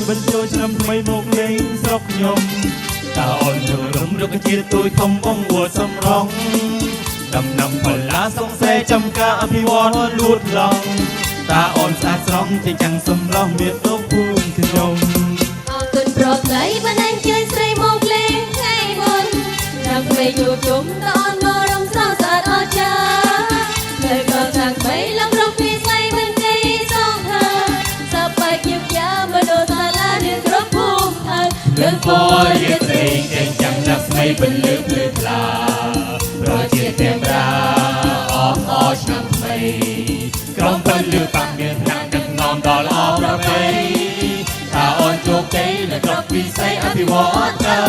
បញ្ចូលឆ្នាំថ្មីមកលេងស្រុកខ្ញុំតើអូនចូលរំរុកជាតិទួយធំបងអួតសំរងដំណាំផល្លាសងសេចំការអភិវឌ្ឍលួតឡងតើអូនស្អាតស្រស់ជាចាំងសម្រស់មានទុកភូមិខ្ញុំអរគុណប្រក័យបានអញ្ជើញស្រីមកលេងថ្ងៃមុនដើម្បីជួបជុំតអូនមករំស្រស់ស្អាតអស្ចារ្យលើកដល់ខាងបីឡើងរកពីស្រីមិនទេសងថាសប្បាយជាយ៉ាមនុស្សសាលារៀនគ្រប់ភូមិខេត្តលើពណ៌រាត្រីចេញចាំងដាក់ស្មីពលឺភ្លឺថ្លាប្រជាទេវតាអបអរឆ្នាំថ្មីក្រុមពលឺបាក់មានថ្នាក់ដឹកនាំដល់ល្អប្រពៃថាអូនជោគជ័យនៅគ្រប់វិស័យអភិវឌ្ឍការ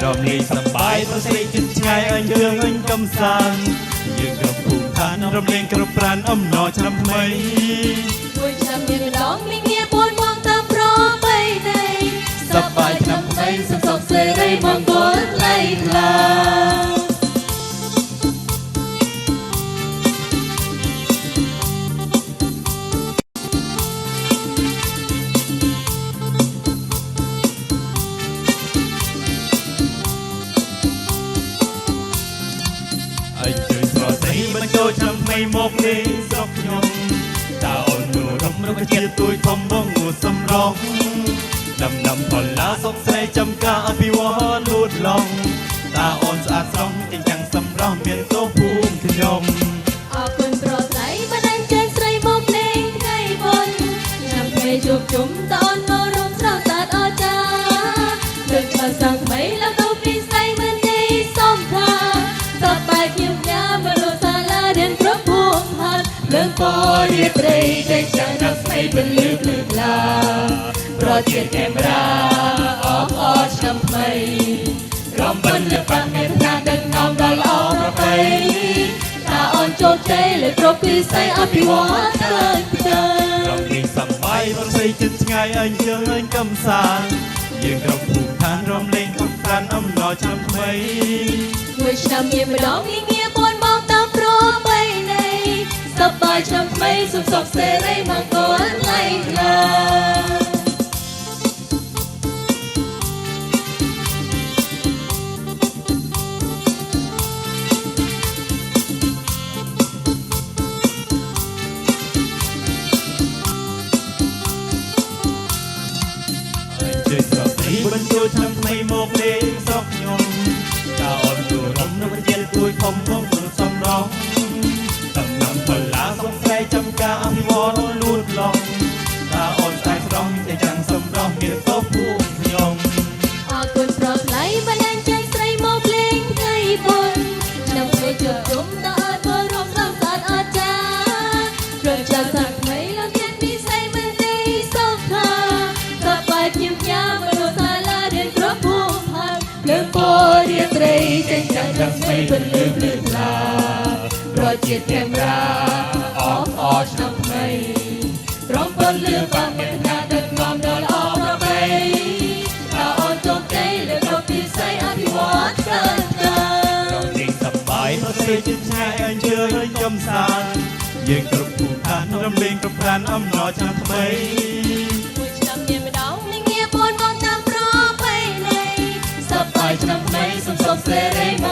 រំលែកសប្បាយប្រសិទ្ធចិត្តឆ្ងាយអញយើងអញកំសាន្តយើងគ្រប់ភូមិឋានរំលែងគ្រប់ប្រានអំណរឆ្នាំថ្មីមួយឆ្នាំមានម្ដងមានងារ4មកតាមប្រពៃណីសប្បាយឆ្នាំថ្មីសុខសុខសេរីមង្គលថ្លៃថ្លាបញ្ចូលឆ្នាំថ្មីមកលេងស្រុកខ្ញុំតើអូនចូលរំរុកជាតិទួយធំបងងូតសំរងដំណាំផល្លាសុកស្រីចំការអភិវឌ្ឍលូតឡងតើអូនស្អាតស្រស់ជាចាំងសម្រស់មានទោសភូមិខ្ញុំអរគុណប្រក័យបានអញ្ជើញស្រីមកលេងថ្ងៃបុណ្យឆ្នាំថ្មីជួបជុំតអូនមករួមស្រស់ស្អាតអស្ចារ្យលើកដល់សាំងថ្មីឡើងទៅពីស្រីមិនទេសំថាសប្បាយជាយ៉ាមនុស្សលើពណ៌រាត្រីចេញចាំងដាក់ស្មីពលឺភ្លឺថ្លាប្រជាទេវតាអបអរឆ្នាំថ្មីក្រុមពលឺបាក់មានថ្នាក់ដឹកនាំដល់ល្អប្រពៃថាអូនជោគជ័យលើគ្រប់វិស័យអភិវឌ្ឍការរំលែកសប្បាយប្រសិទ្ធចិត្តឆ្ងាយអញយើងអញកំសាន្តយើងគ្រប់ភូមិឋានរំលែងគ្រប់ប្រានអំណរឆ្នាំថ្មីមួយឆ្នាំមានម្ដងមានងារ4មកតាមប្រពៃណីសប្បាយឆ្នាំថ្មីសុខសុខសេរីមង្គលថ្លៃថ្លាបញ្ចូលឆ្នាំថ្មីមកលេងស្រុកខ្ញុំតើអូនចូលរំរុកជាតិទួយធំបងងូតសំរងដំណាំផល្លាសុកស្រីចំការអភិវឌ្ឍលូតឡងតើអូនស្អាតស្រស់ជាចាំងសម្រស់មានទោសភូមិខ្ញុំអរគុណប្រក័យបានអញ្ជើញស្រីមកលេងថ្ងៃបុណ្យឆ្នាំថ្មីជួបជុំតអូនមករួមស្រស់ស្អាតអស្ចារ្យព្រមចាំសាំងថ្មីឡើងទៀតពីស្រីមិនទេសុខថាសប្បាយជាយ៉ាមនុស្សសាលារៀនគ្រប់ភូមិខេត្តលើពណ៌រាត្រីចេញចាំងដាក់ស្មីពលឺភ្លឺថ្លាប្រជាទេវតាអបអរឆ្នាំថ្មីក្រុមពលឺបាក់មានថ្នាក់ដឹកនាំដល់ល្អប្រពៃថាអូនជោគជ័យលើគ្រប់វិស័យអភិវឌ្ឍការរំលែកសប្បាយប្រសិទ្ធចិត្តឆ្ងាយអញយើងអញកំសាន្តយើងគ្រប់ភូមិឋានរំលែងគ្រប់ប្រានអំណរឆ្នាំថ្មីមួយឆ្នាំមានម្ដងមានងារ4មកតាមប្រពៃណីសប្បាយឆ្នាំថ្មីសុខសុខសេរីម